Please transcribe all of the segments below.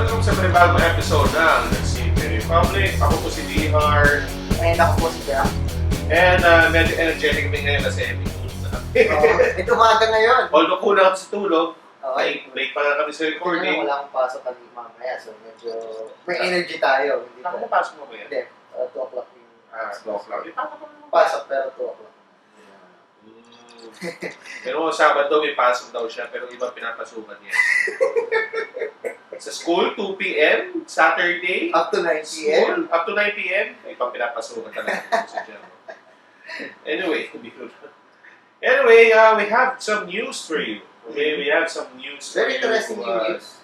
Welcome sa panibagong episode ng Secret Republic. Ako po si DR. And ako po si Jack. And medyo energetic kami ngayon kasi may tulog na kami. Ito umaga ngayon. Although kulang ako sa tulog, Okay. late pa na kami sa recording. Wala akong pasok kami mamaya, so medyo may energy tayo. Hindi Ako ba? napasok mo ba yan? Hindi, 2 o'clock yung 2 o'clock. pasok, pero 2 o'clock. Pero Sabado may pasok daw siya, pero iba pinapasukan niya. Sa school, 2 p.m. Saturday. Up to 9 p.m. School, up to 9 p.m. May ibang pinapasukan talaga sa dyan. Anyway, we have some news for you. Okay, we have some news for Very you. interesting news.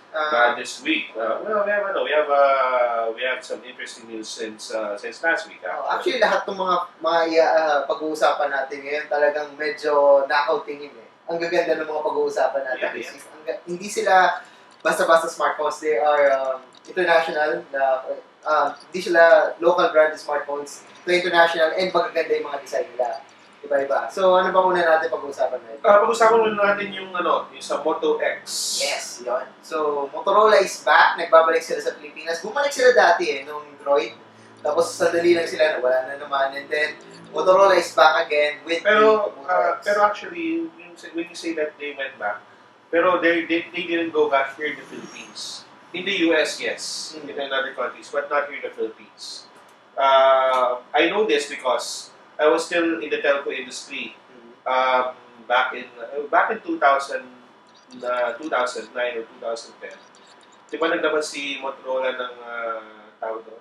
This week. We have some interesting news since last week. Actually, lahat ng mga pag-uusapan natin ngayon talagang medyo nakautingin eh. Ang gaganda ng mga pag-uusapan natin. Yeah. Hindi sila basta-basta smartphones. They are international. Hindi sila local brand smartphones. Ito international and magaganda yung mga design nila. Iba-iba. So, ano ba una natin pag-uusapan natin? Pag-usapan muna natin yung sa Moto X. Yes, yun. So, Motorola is back. Nagbabalik sila sa Pilipinas. Bumalik sila dati nung Droid. Tapos, sandali lang sila na wala na naman. And then, Motorola is back again with Pero Moto X. actually, when you say that they went back, pero they didn't go back here in the Philippines. In the US, yes. In other countries, but not here in the Philippines. I know this because I was still in the telco industry back in 2009 or 2010. Di ba naglaban si Motorola ng tawag doon?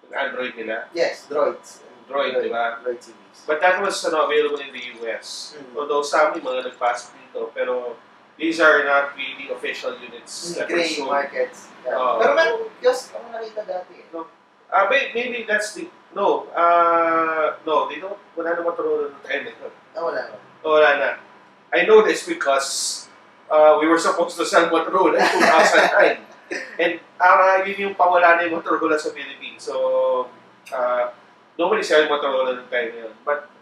Ng Android nila? Yes, Droids. Droid, di ba? Droid series. But that was available in the US. Although sa amin mga nagpasok dito, pero these are not really official units that were Gray sold. markets. Yeah. Pero meron kiosk ako nakita dati. Maybe that's the... No, they don't. Wala na Motorola ng time. Wala na. Wala na. I know this because we were supposed to sell Motorola in 2009. And yun yung pawala na yung Motorola sa Philippines. So, nobody selling Motorola ng time na yun. But,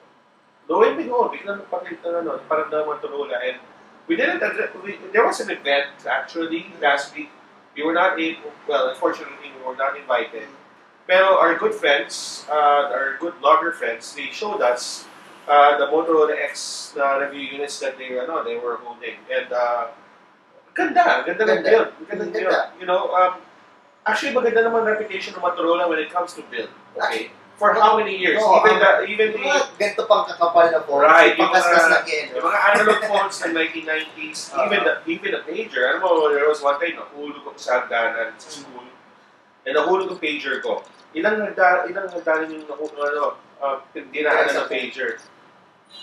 lo and behold, biglang nagpakita na parang na Motorola. And we didn't, there was an event actually last week. We were not able, well, unfortunately, we were not invited. Pero our good friends, our good blogger friends, they showed us the Moto X review units that they were holding. And ganda ng build. You know, actually maganda naman reputation ng Motorola when it comes to build. Okay? For how many years? Even the ganito pang kakapal na po. Right, yung mga analog phones ng 1990s, even a pager. Alam mo, there was one time, nahulog ako sa hagdanan sa school. And nahulog ang pager ko. Ilang hagdanan yung dinaanan ng pager.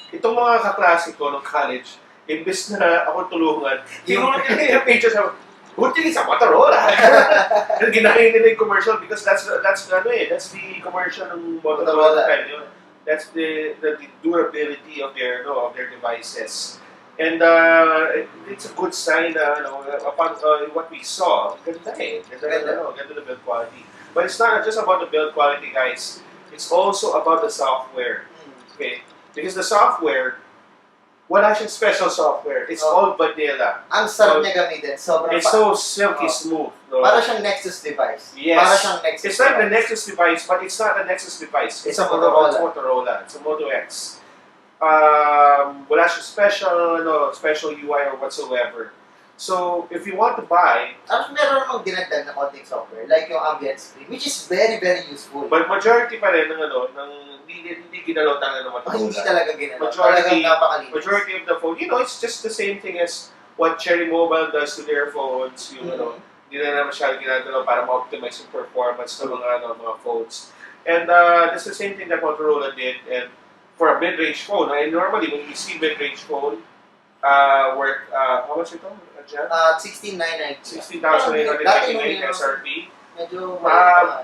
Itong mga kaklase ko nung college, imbes na ako tulungan, tinulong nila yung pager sa buti sa Motorola. Ginamit nila yung commercial because that's the commercial ng Motorola. That's the durability of their devices. And it's a good sign upon what we saw. Ganda the build quality. But it's not just about the build quality, guys. It's also about the software. Okay? Because the software, wala siyang special software. It's all vanilla. Ang sarap niya gamitin. It's so silky smooth. No? Para siyang Nexus device. Yes. Para siyang Nexus it's like the Nexus device, but it's not a Nexus device. It's a Motorola. It's a Moto X. Wala siyang special UI or whatsoever. So, if you want to buy... meron namang dinagdag na konting software, like yung ambient screen, which is very, very useful. But majority pa rin ng hindi ginalaw talaga ng Motorola. Hindi talaga ginalaw. Majority of the phone, it's just the same thing as what Cherry Mobile does to their phones. Hindi na masyadong ginagalaw para ma-optimize yung performance ng mga phones. And that's the same thing that Motorola did. And for a mid-range phone, and normally when we see mid-range phone, worth, how much ito? 16,990. 16,899 SRP.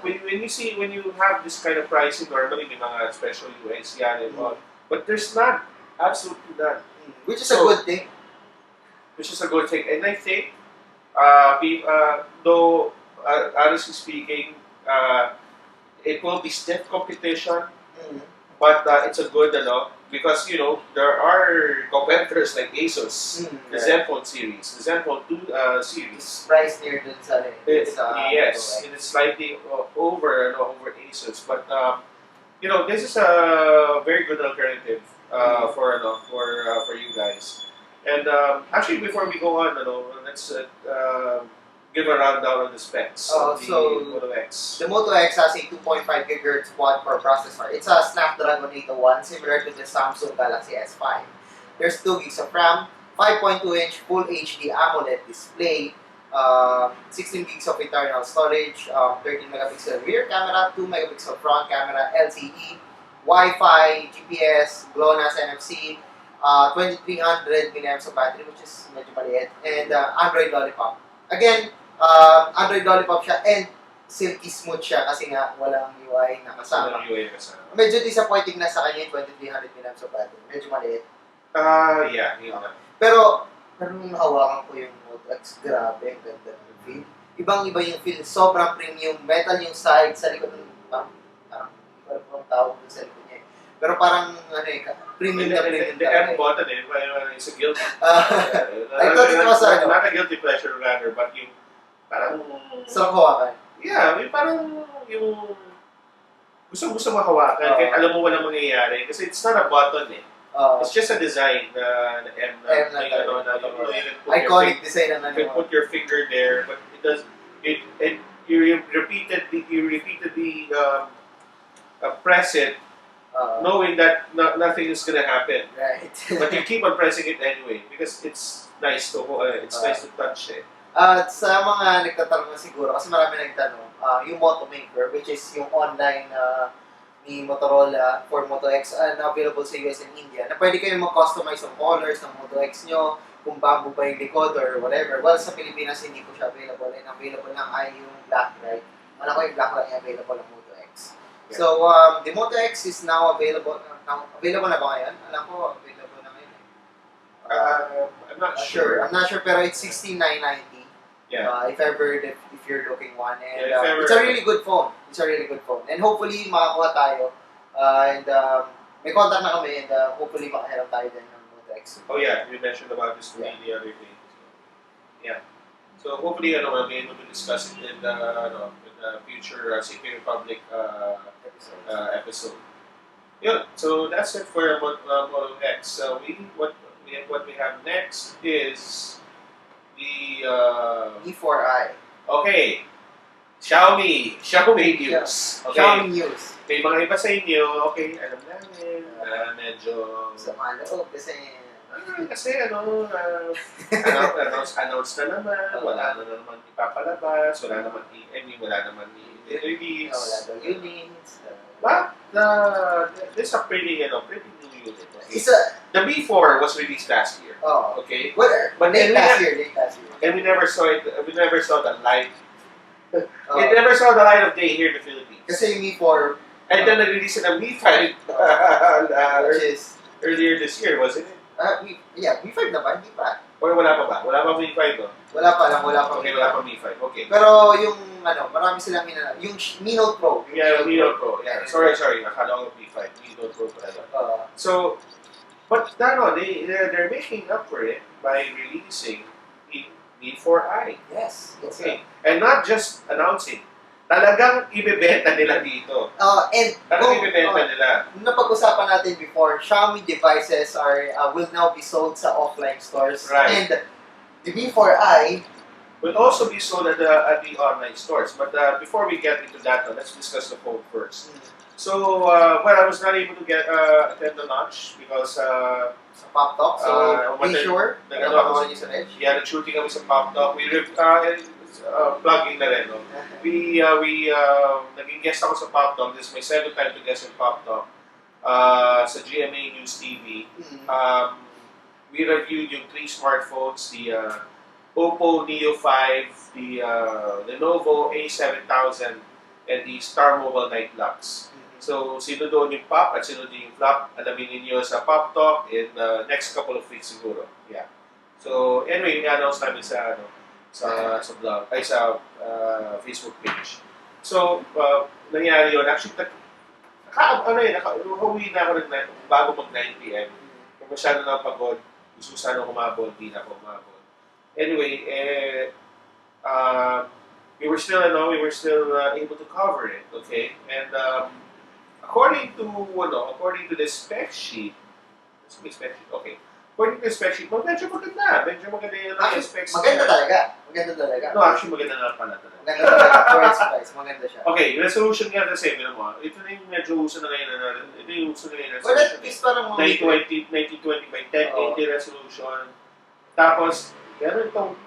When you have this kind of pricing, normally may mga special UIs yan and all. But there's not, absolutely none. Which is a good thing. And I think, though, honestly speaking, it will be stiff competition, but it's a good, because there are competitors like Asus, the right. Zenfone series, the Zenfone 2 series. It's priced near dun sa Yes, it is slightly over Asus, but this is a very good alternative for you guys. And actually, before we go on, let's give a rundown on the specs of the So Moto X. the Moto X has a 2.5 GHz quad-core processor. It's a Snapdragon 801, similar to the Samsung Galaxy S5. There's 2 gigs of RAM, 5.2-inch Full HD AMOLED display, 16 gigs of internal storage, 13 megapixel rear camera, 2 megapixel front camera, LTE, Wi-Fi, GPS, GLONASS NFC, 2300 milliamps of battery, which is medyo maliit, and Android Lollipop. Again, Android Lollipop siya and silky smooth siya kasi nga walang UI na kasama. Medyo disappointing na sa kanya yung 2300 milliamps of battery. Medyo maliit. Yeah, yun na. Pero nung nahawakan ko yung Moto X, grabe, ang ganda ng feel. Ibang-iba yung feel. Sobrang premium. Metal yung side sa likod ng hindi ko alam kung tawag dun sa likod niya. Pero parang, premium na premium The talaga. M button it's a guilty. I thought it was not a guilty pleasure rather, but yung parang sarap hawakan. Yeah, yung parang yung gusto mo hawakan kahit alam mo walang mangyayari kasi it's not a button eh. It's just a design na M na iconic design na you can put your finger there, but it does you repeatedly press it, knowing that nothing is gonna happen. Right. But you keep on pressing it anyway because it's nice to touch it. At sa mga nagtatanong siguro, kasi marami nagtanong, yung Moto Maker, which is yung online ni Motorola for Moto X na available sa US and India, na pwede kayo mag-customize ng colors ng Moto X nyo, kung bamboo ba yung likod or whatever. Well, sa Pilipinas, hindi po siya available. And available lang ay yung black, right? Wala ko yung black lang yung available ng Moto X. Yeah. So, the Moto X is now available. Available na ba ngayon? Alam ko, available na ngayon. I'm not sure. I'm not sure, pero it's $16,990. Yeah. If you're looking one, and it's a really good phone. It's a really good phone, and hopefully makakuha tayo. And may contact na kami, and hopefully makaharap tayo din ng Moto X. Oh yeah, you mentioned about this to me the other day. Yeah. So hopefully, we'll be able to discuss it in the future CP Republic episode. Yeah. So that's it for Moto X. What we have next is the E4i. Okay. Xiaomi news. Okay. Xiaomi news. May mga iba sa inyo, okay, alam namin, medyo sa mga loob kasi announce na naman, wala na naman ipapalabas, wala naman release. Wala daw units. But this is a pretty new unit. Okay? The B4 was released last year. Oh. Okay. But late last year. And we never saw it. We never saw the light. It never saw the light of day here in the Philippines. Kasi yung B4. And then nag-release ng B5 which is earlier this year, wasn't it? B5 na ba? Hindi pa. Or wala pa ba? Wala pa B5 no? Wala pa. Okay, wala pa B5. Okay. Pero yung marami silang yung Mi Note Pro. Yeah, Mi Note Pro. Yeah. Sorry. Nakala ko B5. Mi Note Pro pala. So, but they're making up for it by releasing B4i. Yes. Okay. And not just announcing. Talagang ibebenta nila dito. Talagang ibebenta nila. Napag-usapan natin before, Xiaomi devices will now be sold sa offline stores. Right. And the B4i will also be sold at the online stores. But before we get into that, let's discuss the phone first. So, I was not able to attend the launch because sa Pop Talk. So, be sure. Nag-shooting kami sa Pop Talk. Plugging na rin, no? Naging guest ako sa Pop Talk. This is my second time to guest in Pop Talk. Sa GMA News TV. We reviewed yung 3 smartphones, the Oppo Neo 5, the Lenovo A7000, and the Star Mobile Night Lux. So, sino doon yung pop at sino doon yung flop, alamin ninyo sa Pop Talk in the next couple of weeks siguro. Yeah. So, anyway, i-announce namin sa blog, sa Facebook page. So, nangyari yun. Actually, Nakauwi na ako bago mag 9 p.m. Kung masyado na pagod, gusto ko sana humabol, di na ako humabol. Anyway, we were still able to cover it, okay? And according to the spec sheet, okay. According to the spec sheet, medyo maganda yung specs. Maganda talaga. Maganda talaga. No, actually maganda nga pala talaga. Maganda talaga. For its price, maganda siya. Okay, resolution nga kasi, ito na yung medyo uso na ngayon ito yung uso na ngayon Well, at least parang 1920 by 1080 resolution. Tapos, meron itong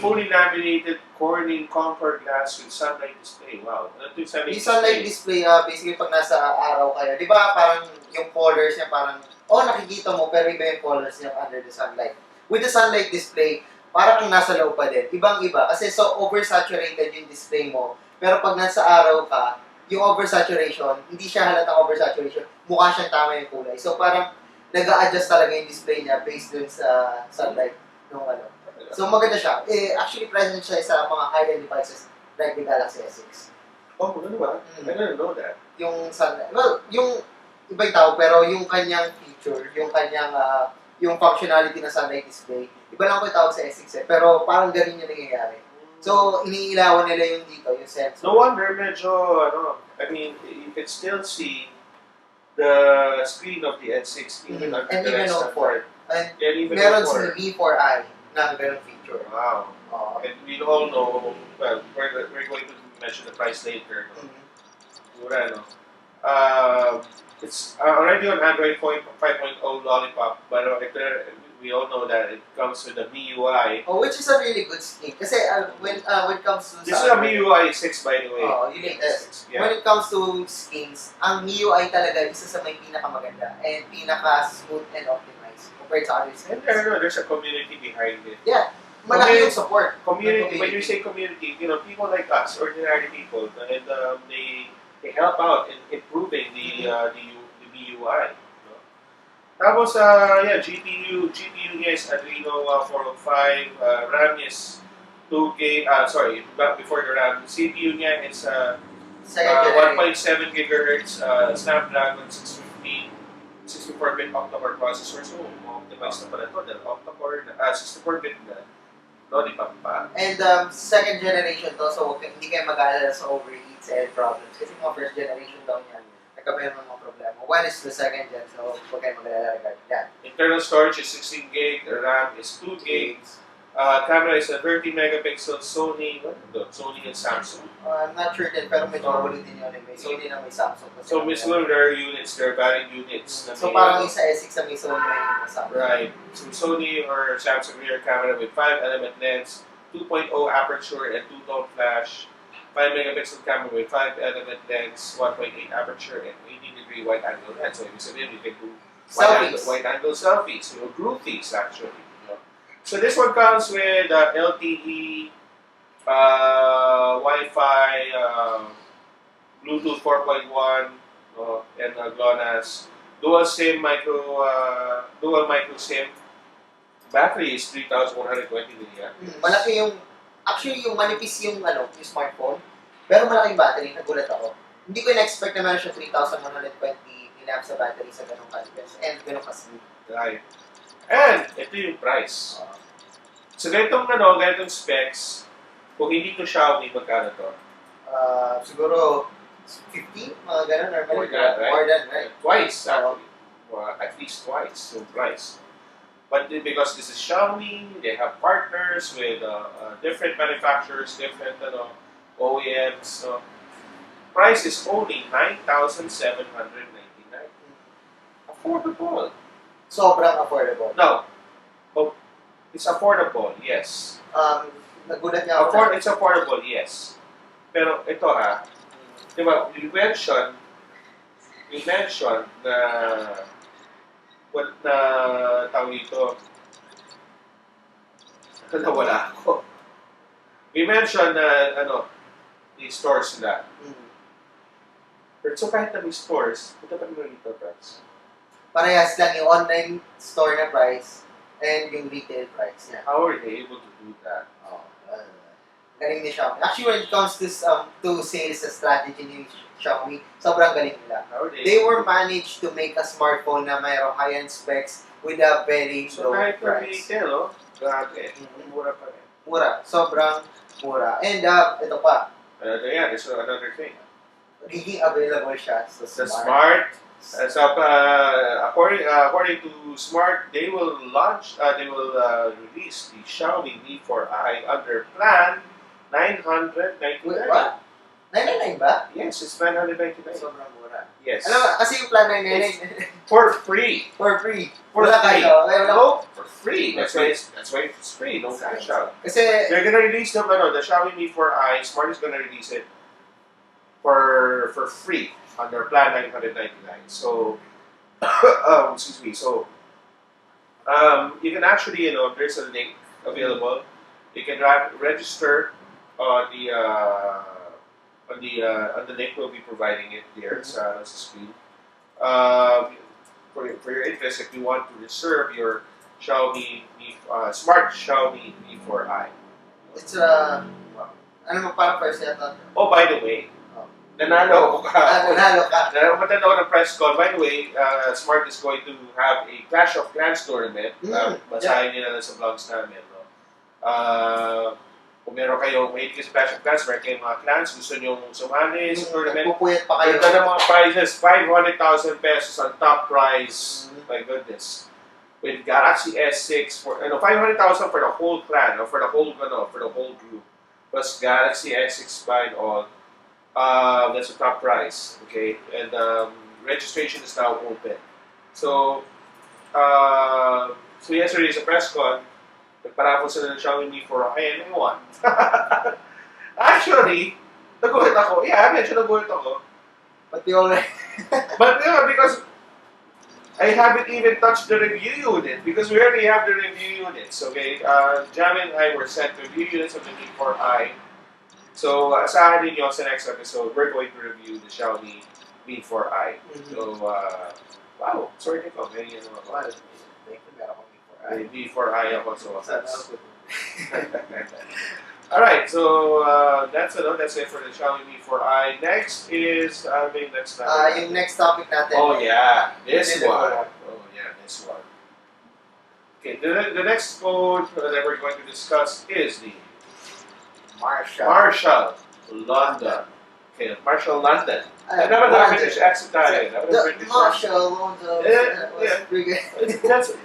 fully laminated Corning Concord glass with sunlight display. Wow. Ano ito yung sunlight display, basically pag nasa araw kayo, di ba parang yung colors niya parang, nakikita mo, pero iba yung colors niya under the sunlight. With the sunlight display, parang kang nasa loob pa din. Ibang-iba. Kasi so oversaturated yung display mo. Pero pag nasa araw ka, yung oversaturation, hindi siya halatang oversaturation. Mukha siyang tama yung kulay. So parang nag-a-adjust talaga yung display niya based dun sa sunlight. So maganda siya. Actually present siya sa mga high-end devices like the Galaxy S6. Oh, ano ba? I didn't know that. Yung sunlight. Well, yung iba'y tao, pero yung kanyang feature, yung kanyang yung functionality na sunlight display, iba lang ko tawag sa S6 pero parang ganun yung nangyayari. So, iniilawan nila yung dito, yung sensor. No wonder, medyo, I mean, you can still see the screen of the S6 even under and the even Note 4. And even meron Note 4. si V4i na ganun feature. Wow. And we all know, well, we're going to mention the price later. Mura, no? It's already on Android 5.0 Lollipop, but we all know that it comes with a MIUI. Which is a really good scheme. Kasi when it comes to... This is a MIUI 6, by the way. Yung latest. Yeah. When it comes to schemes, ang MIUI talaga isa sa may pinakamaganda and pinaka-smooth and optimized compared sa other schemes. And there's a community behind it. Yeah. Malaki yung support. Community. When you say community, people like us, ordinary people, and they help out in improving the MIUI. Tapos, GPU niya is Adreno 405, RAM is 2K, before the RAM, CPU niya is 1.7 GHz Snapdragon 650, 64-bit octa-core processor, so optimized na pala ito, dahil octa-core, 64-bit na, Lollipop pa. And second generation to, so hindi kayo mag-aalala sa overheats and problems, kasi mga first generation daw niyan, nagkameron ng mga problema. One is the second gen, so huwag kayo mag-alala regarding that. Internal storage is 16 gig, RAM is 2 gigs, camera is a 30 megapixel Sony and Samsung. I'm not sure din, pero medyo magulit din yun. May Sony na may Samsung. So, there are units, there are varied units. So, parang isa S6 na may Sony may Samsung. Right. So, Sony or Samsung rear camera with 5-element lens, 2.0 aperture and 2-tone flash, 5 megapixel camera with 5-element lens, 1.8 aperture and 80-degree wide angle lens. So, ibig sabihin, we can do wide angle selfies, groupies actually. So this one comes with LTE, Wi-Fi, Bluetooth 4.1, and GLONASS. Dual micro SIM. Battery is 3,120 mAh. Malaki actually yung manipis yung smartphone, pero malaking battery, nagulat ako. Hindi ko na-expect na meron siya 3,120 mAh sa battery sa ganong kalibres and ganong ka-sleep. Right. And ito yung price. So ganitong specs, kung hindi to Xiaomi, magkano to? Siguro 50, mga ganun, or more than, right? More than, right? Twice, actually. At least twice yung price. But because this is Xiaomi, they have partners with different manufacturers, different OEMs. So price is only 9,799. Affordable. Sobrang affordable. No. It's affordable, yes. Nagulat niya ako. It's affordable, yes. Pero ito di ba, we mentioned na tawag dito, nawala ako. We mentioned na the stores nila. Pero so kahit na may stores, ito pa naman retail price. Parehas lang yung online store na price and yung retail price niya. How are they able to do that? Galing ni Xiaomi. Actually, when it comes to sales strategy ni Xiaomi. Sobrang galing nila. Nowadays, They were managed to make a smartphone na mayroong high-end specs with a very so low kahit na price. retail, no? Grabe. Mhm. Mura pa rin. Mura. Sobrang mura. And ito pa, Yeah, there's another thing. nagiging available siya sa The smart. Smart, according to Smart, they will release the Xiaomi Mi 4i under plan Wait, 999. what? 999 ba? Yes, it's 999. Sobrang mura. Yes. Ano, kasi yung plan 999 For free. for free. For Wala free. kayo. Wala. No, for free. For That's why it's free. No cash out. Kasi, They're gonna release the Xiaomi Mi 4i. Smart is gonna release it for free under plan 999. So, excuse me. So, you can actually, there's a link available. You can register on the link we'll be providing it there on the screen. For your interest, if you want to reserve your smart Xiaomi Mi 4i. it's ano mo, parang first yata. Oh, by the way, nanalo ka. Nanalo ka. Matanda ko ng press call. By the way, Smart is going to have a Clash of Clans tournament. Basahin nyo na lang sa vlogs namin. No? Kung meron kayo, may sa Clash of Clans, meron kayong mga clans, gusto nyo sumali sa tournament. Pupuyat pa kayo. Ganda ng mga prizes, 500,000 pesos on top prize. My goodness. With Galaxy S6 for 500,000 for the whole clan, or for the whole group. Plus Galaxy S6 by and all. That's a top prize, okay? And registration is now open. So yesterday sa press con, nagparapol sila ng Xiaomi Mi 4i and I won. Actually, nagulat ako. Yeah, medyo nagulat ako. But you already... But because I haven't even touched the review unit because we already have the review units, okay? Jam and I were sent review units of the Mi 4i. So, asahan ninyo sa next episode, we're going to review the Xiaomi Mi 4i. So, wow, sorry ko, may ano ako. Mi 4i ako, so that's... Alright, so that's it for the Xiaomi Mi 4i. Next is, yung next topic natin. Oh yeah, this one. Oh yeah, this one. Okay, the next phone that we're going to discuss is the Marshall London. Okay, Marshall London. I never got British accent tayo. The Marshall London. Yeah. Pretty good. That's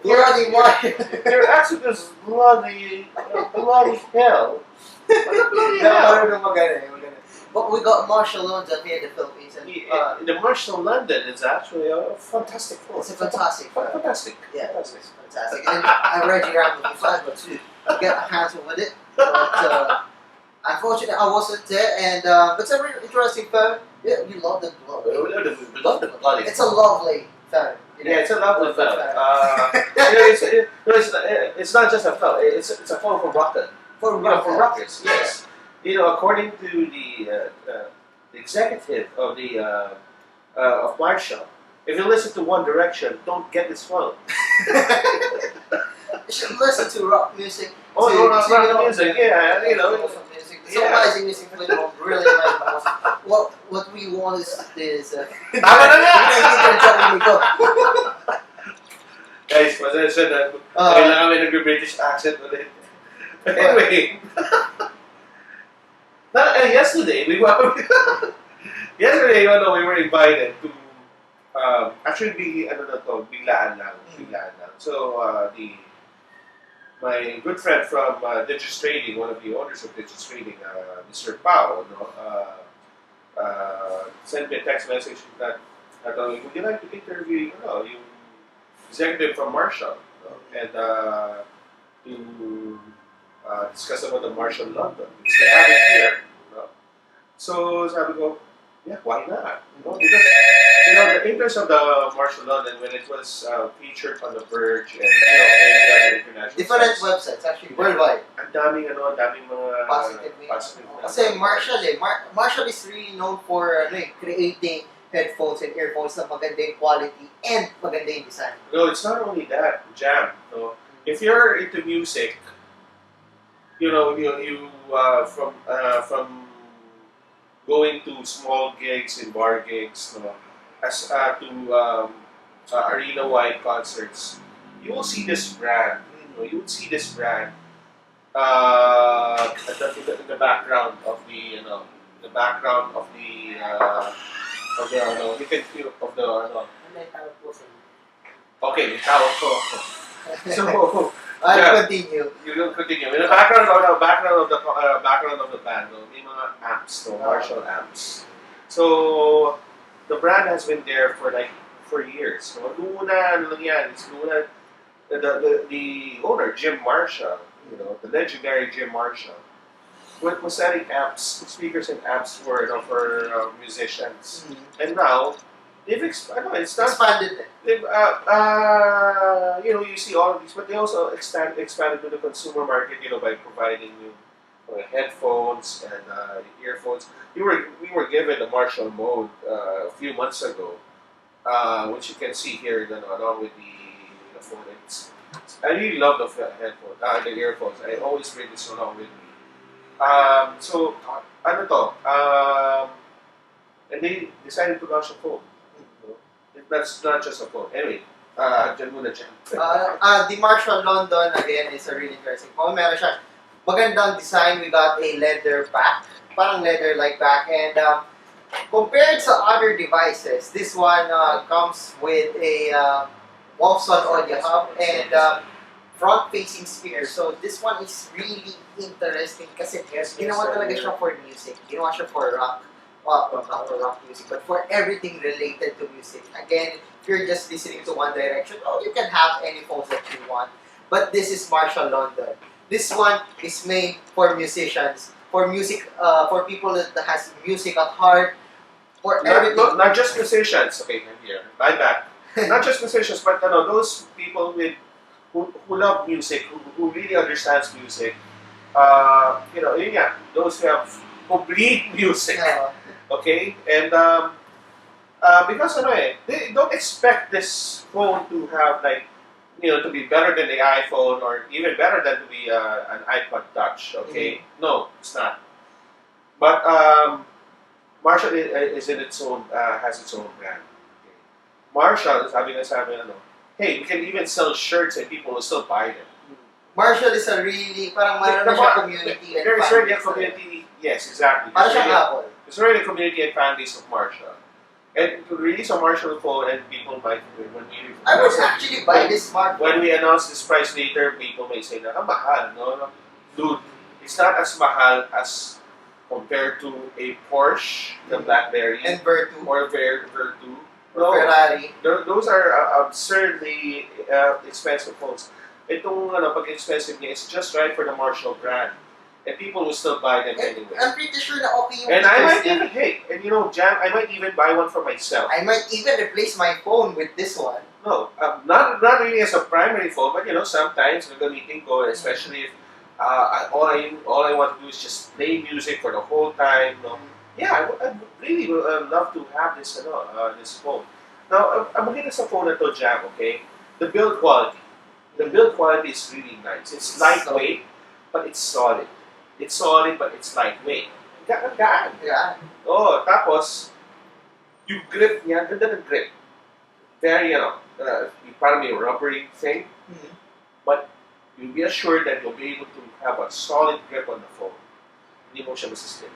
Bloody Marshall. your accent is bloody hell. What the bloody hell? Maganda. But we got Marshall London here in the Philippines. And, The Marshall London is actually a fantastic phone. it's a fantastic phone. Fantastic. Yeah, it's fantastic. And I read you around with the flag to get my hands on with it. But unfortunately, I wasn't there. And it's a really interesting phone. Yeah, you love the blood. We love the bloody It's a lovely phone. Yeah, it's a lovely phone. It's not just a phone. It's a phone for rocket. For rockets. Yes. According to the executive of of Marshall, if you listen to One Direction, don't get this phone. You should listen to rock music. Oh, rock music. Yeah, It's amazing music. Really amazing. What we want is Guys, pasensya na. Kailangan kami nag-British accent ulit. Anyway. Yesterday, we were invited to actually biglaan lang. So my good friend from Digis Trading, one of the owners of Digis Trading, Mr. Pao, sent me a text message that would you like to interview yung executive from Marshall and to discuss about the Marshall London because they have it here. So sabi ko, yeah, why not? Because the interest of the Marshall London when it was featured on The Verge and any other international different sites, websites actually worldwide. Ang daming mga Positive. Kasi Marshall is really known for creating headphones and earphones na maganda yung quality and maganda yung design. No, it's not only that, Jam. So, if you're into music, from going to small gigs and bar gigs, no, as to arena-wide concerts, you will see this brand. You know, you would see this brand in the background of the the background of the you can feel of the okay, may tawag ko. So I'll yeah, continue. you will continue. In the background of the band, no, may mga amps, no, Marshall amps. So the brand has been there for years. So Luna, ano lang yan? It's Luna, the owner Jim Marshall, you know, the legendary Jim Marshall, was selling amps, speakers and amps for musicians. And now I know it's not Expanded it. you know, you see all of these, but they also expanded to the consumer market, you know, by providing you headphones and earphones. We were given the Marshall Mode a few months ago, which you can see here, you know, along with the phone. I really love the headphones, the earphones. I always bring this along with me. So, ano to? And they decided to launch a phone. That's not just a phone. Anyway, dyan muna dyan. The Marshall London, again, is a really interesting phone. Meron siya magandang design. We got a leather back, parang leather-like back. And compared to other devices, this one comes with a Wolfson audio hub and front-facing speaker. So this one is really interesting kasi ginawa talaga siya for music. Ginawa siya for rock. Well, not for rock music, but for everything related to music. Again, if you're just listening to One Direction, oh, you can have any phones that you want. But this is Marshall London. This one is made for musicians, for music, for people that has music at heart, for everything. Not just musicians. Okay, I'm here. My bad. Not just musicians, but those people who love music, who really understands music. You know, yeah, those who have complete music. Okay, and because they don't expect this phone to have to be better than the iPhone or even better than to be an iPod Touch. Okay, no, it's not. But Marshall is in its own has its own brand. Okay. Marshall is having hey, we can even sell shirts and people will still buy them. Marshall is a really parang mayroon na siya community and there is fan already a base. community. Yes, exactly. Parang siyang Apple. There's already a community and fan base of Marshall. And to release a Marshall phone, and people might I would actually buy this smartphone. when we announce this price later, people may say, "Ah, mahal, no? Dude, it's not as mahal as compared to a Porsche, the BlackBerry, And Vertu. or Vertu. Or Ferrari. Those are absurdly expensive phones. Itong pag-expensive niya, it's just right for the Marshall brand. And people will still buy them anyway. I'm pretty sure na okay yung And I might features niya. Jam, I might even buy one for myself. I might even replace my phone with this one. No, not really as a primary phone, but sometimes gagamitin ko, especially if all I want to do is just play music for the whole time. No? Yeah, I would really love to have this this phone. Now, I'm looking at sa phone na to, Jam, okay? The build quality. The build quality is really nice. It's lightweight, but it's solid. It's solid, but it's lightweight. Gaan. Yeah. Oh, tapos, yung grip niya, ganda ng grip. Very, parang may rubbery thing. But you'll be assured that you'll be able to have a solid grip on the phone. Hindi mo siya masislip.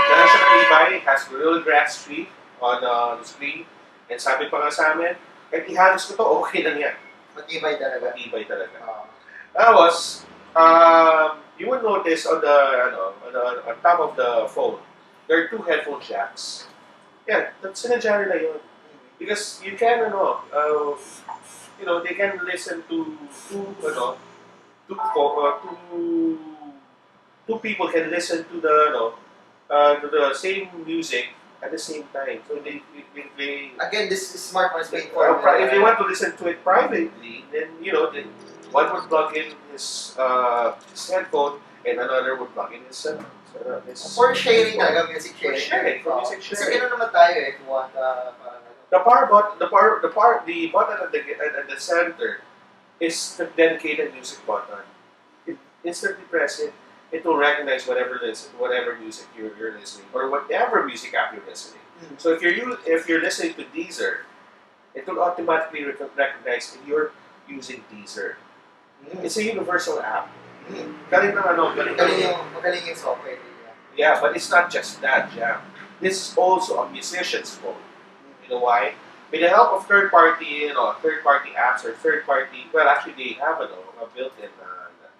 Dahil siya matibay, it has real grass tree on the screen. And sabi pa nga sa amin, kahit ihalos ko to, okay lang yan. Matibay talaga. Matibay talaga. Tapos, you will notice on on top of the phone, there are two headphone jacks. Yeah, that's sinadya nila yun. Because you can, they can listen to two people can listen to the same music at the same time. So they Again, this smartphone is made for if they want to listen to it privately, then one would plug in his headphone and another would plug in his for sharing talaga, music For sharing. sharing, for music Kasi sharing. gano'n naman tayo if you want parang The button at the center is the dedicated music button. You instantly press it, it will recognize whatever music you're listening, or whatever music app you're listening. So if you're listening to Deezer, it will automatically recognize that you're using Deezer. It's a universal app. Galing na Magaling yung software nila. Yeah, but it's not just that, yeah. This is also a musician's phone. You know why? With the help of third-party apps or third-party, well, actually they have a built-in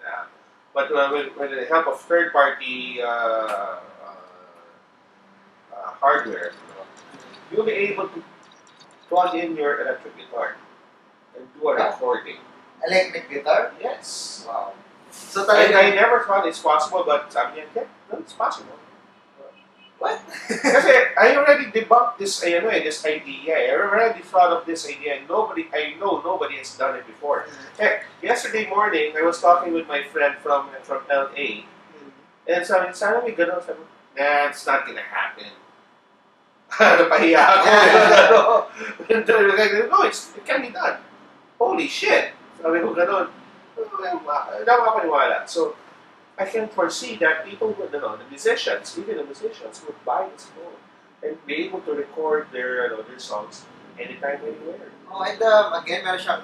app. But with the help of third-party hardware, you'll be able to plug in your electric guitar and do a recording. Electric guitar? Yes. Wow. So I never thought it's possible, but sabi niya, yeah, it's possible. What? Kasi I already debunked this idea. I already thought of this idea, and I know nobody has done it before. Heck, yesterday morning, I was talking with my friend from LA, and sabi may ganun. Sabi, nah, it's not gonna happen. Napahiya ako. No, it can be done. Holy shit! Sabi ko ganun. Hindi ako makapaniwala. So, I can foresee that people would, the musicians, even the musicians, would buy this phone and be able to record their songs anytime, anywhere. Oh, and again, meron siyang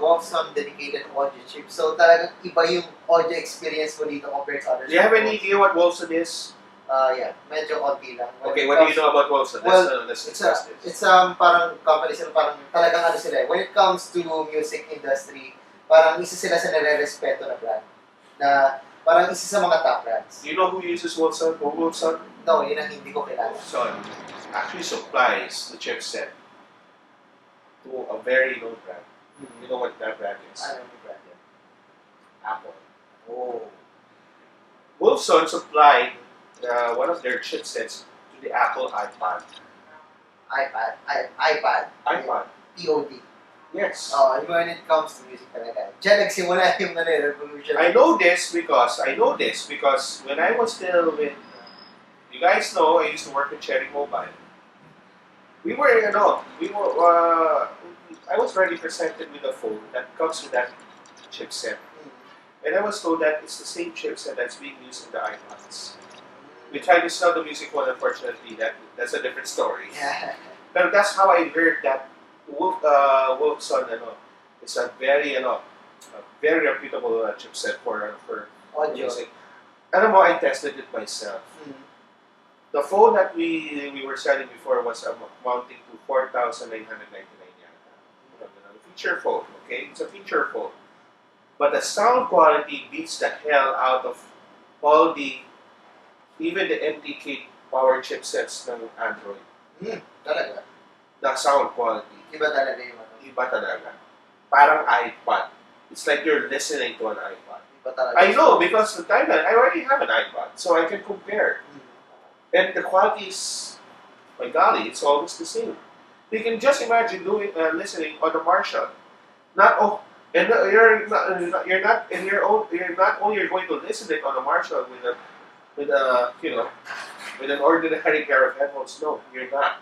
Wolfson dedicated audio chip. So talagang iba yung audio experience mo dito compared to others. Do you have any idea what Wolfson is? Yeah, medyo konti lang. Okay, what do you know about Wolfson? Let's discuss this. It's parang company sila, parang talagang sila. When it comes to music industry, parang isa sila sa nare-respeto na brand. Na parang isa sa mga top brands. Do you know who uses Wolfson? No, yun ang hindi ko kilala. Wolfson actually supplies the chipset to a very known brand. You know what that brand is? Ano yung brand yun? Apple. Oh. Wolfson supplied one of their chipsets to the Apple iPad. iPad. POD. Yes. When it comes to music talaga. Diyan nagsimula yung revolution. I know this because when I was still with, you guys know, I used to work with Cherry Mobile. I was already presented with a phone that comes with that chipset. And I was told that it's the same chipset that's being used in the iPods. We tried to sell the music one, unfortunately, that's a different story. Yeah. But that's how I heard that Wolfson, it's a very reputable chipset for Audio. music. I tested it myself. The phone that we were selling before was amounting to 4,999 yen. A feature phone, okay? It's a feature phone. But the sound quality beats the hell out of even the MTK power chipsets ng Android. Talaga? The sound quality. Iba talaga yung Iba talaga. Parang iPod. It's like you're listening to an iPod. Iba talaga. I know, because the time I already have an iPod, so I can compare. And the quality is, my golly, it's almost the same. You can just imagine listening on the Marshall. You're not only going to listen it on a Marshall with an ordinary pair of headphones. No, you're not,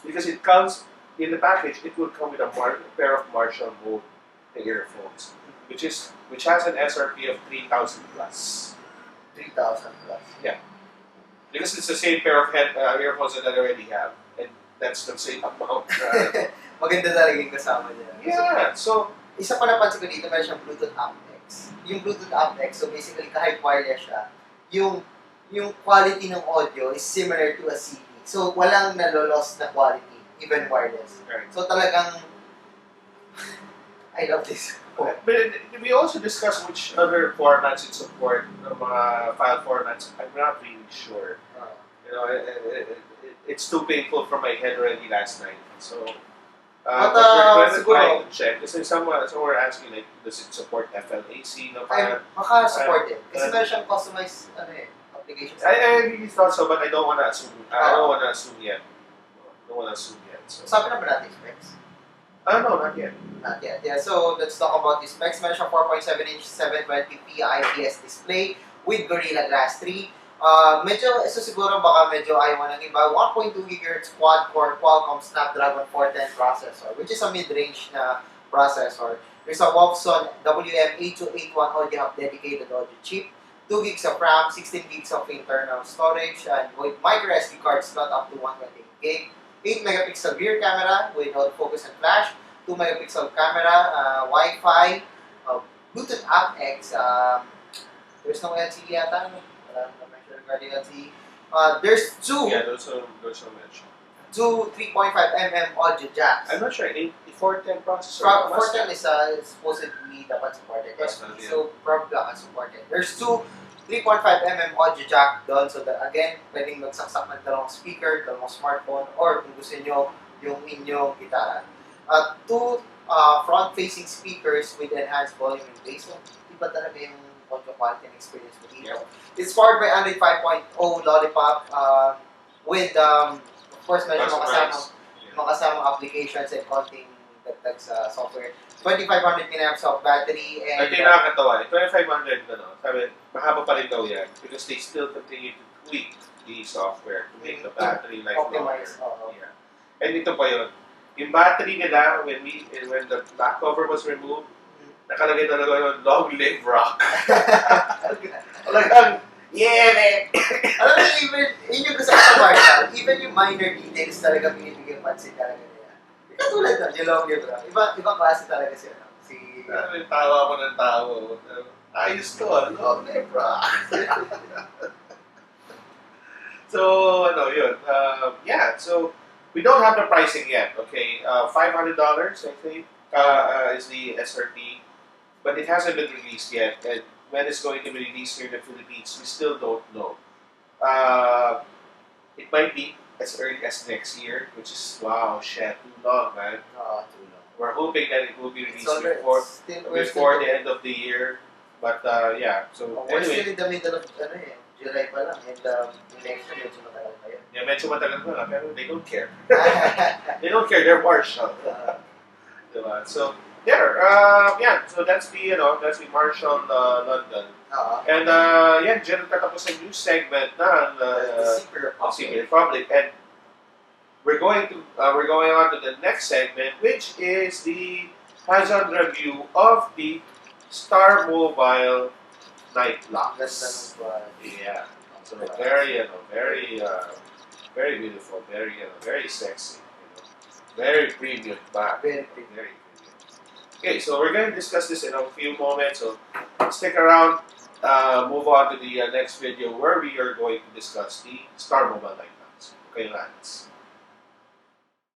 because it comes in the package. It will come with a pair of Marshall Mode earphones, which has an SRP of 3,000 plus. 3,000 plus. Yeah, because it's the same pair of earphones that I already have, and that's the same amount. Maganda talaga yung kasama niya. Yeah, so isa pa napansin ko dito, meron siyang Bluetooth aptX. Yung Bluetooth aptX, so basically kahit wireless siya, yung quality ng audio is similar to a CD. So walang nalolost na quality, even wireless. Right. So talagang, I love this. But we also discussed which other formats it support, mga file formats. I'm not really sure. It's too painful for my head already last night. So, but we're trying to check. Kasi some were asking, like, does it support FLAC? Maka-support it. Kasi meron siyang customized applications. I really thought so, but I don't want to assume. I don't want to assume yet. So. Sabi na ba natin specs? No, not yet. Not yet. Yeah, so let's talk about the specs. Meron siyang 4.7-inch 720p IPS display with Gorilla Glass 3. Ito siguro baka medyo ayaw ng iba. 1.2 GHz quad-core Qualcomm Snapdragon 410 processor, which is a mid-range na processor. There's a Wolfson WM8281 audio hub dedicated audio chip. 2 gigs of RAM, 16 gigs of internal storage, and with micro SD card slot up to 128 gig. 8 megapixel rear camera with autofocus and flash, 2 megapixel camera, Wi-Fi, Bluetooth app X. There's no LTE yata. Wala naman mention regarding LTE. There's Yeah, those are mentioned. two 3.5 mm audio jacks. I'm not sure. 410 processor. 410 is supposedly dapat supported. Must have, So probably baka supported. There's two 3.5 mm audio jack doon. So that again, pwedeng magsaksak ng dalawang speaker, dalawang smartphone, or kung gusto nyo, yung inyong gitara. Two front-facing speakers with enhanced volume and bass. So, iba talaga yung audio quality and experience mo dito. Yeah. It's powered by Android 5.0 Lollipop with, of course, medyo makasama applications and konting dagdag sa software. 2,500 mAh of battery and... Ito yung nakakatawa. 2,500 sabi, mahaba pa rin daw yan because they still continue to tweak the software to make the battery life longer. Yeah. And ito pa yun. Yung battery nila, when the back cover was removed, nakalagay talaga yung long live rock. Talagang, yeah, man! Alam mo, even, yun yung gusto ko sa Marshall, even yung minor details talaga binibigyan pansin talaga nila. Katulad na, yung long live rock. Ibang klase talaga siya. Tawa ko ng tawa. Ayos to, long live rock. So, yun. Yeah, so, we don't have the pricing yet, okay? $500, I think, is the SRP. But it hasn't been released yet, and when it's going to be released here in the Philippines, we still don't know. It might be as early as next year, which is, wow, shit, too long, man. Too long. We're hoping that it will be released So before the end of the year. But, yeah, so we're still anyway. in the middle of, July pa lang, and next year, medyo matagal pa yun. Yeah, medyo matagal pa, pero they don't care. They don't care, they're Marshall. Diba? So, there, yeah, so that's the Marshall London. And yeah, dyan tatapos ang news segment na CP Republic. And we're going on to the next segment, which is the hands-on review of the Star Mobile night locks. Yeah, so very beautiful, very sexy, very premium back. Very premium. Okay, so we're going to discuss this in a few moments, so stick around, move on to the next video where we are going to discuss the Star Mobile night locks. Okay, lads.